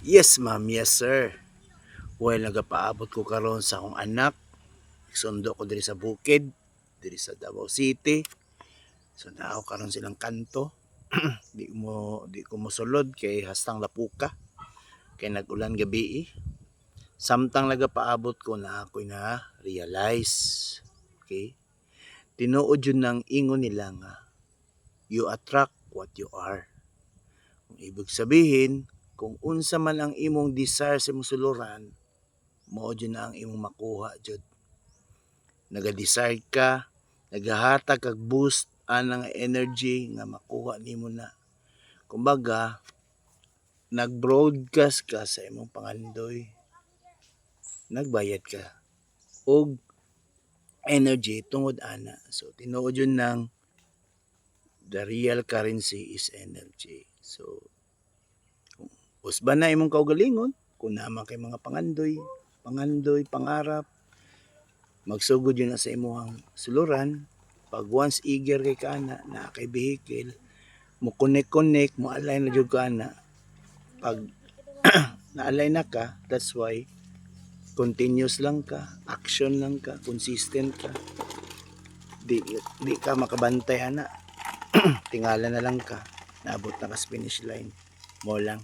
Yes ma'am, yes sir. Well, nagapaabot ko karon sa akong anak. Sundo ko diri sa bukid, diri sa Davao City. So naaw karon silang kanto. Di ko mosulod kay hastang lapuka. Kay nagulan gabi. Samtang nagapaabot ko na ako'y na realize. Okay? Tinuod yun ng ingon nila nga, you attract what you are. Kung ibig sabihin, kung unsa man ang imong desire sa imong suluran, mao dyan na ang imong makuha jud. Naga-desire ka, nagahatag kag boost anang energy nga makuha nimo na. Kumbaga, nag-broadcast ka sa imong pangandoy, nagbayad ka og energy tungod ana. So tinuod yun ng the real currency is energy. So kung usban na imong kaugalingon, kung naman kay mga pangandoy, pangarap, magsugod yun na sa imong suluran. Pag once eager kay kana na kay vehicle, mo connect, mo align na jud kana. Pag na-align na ka, that's why continuous lang ka, action lang ka, consistent ka. Di ka makabantay ana. Tingala na lang ka, naabot na ka sa finish line. Mo lang.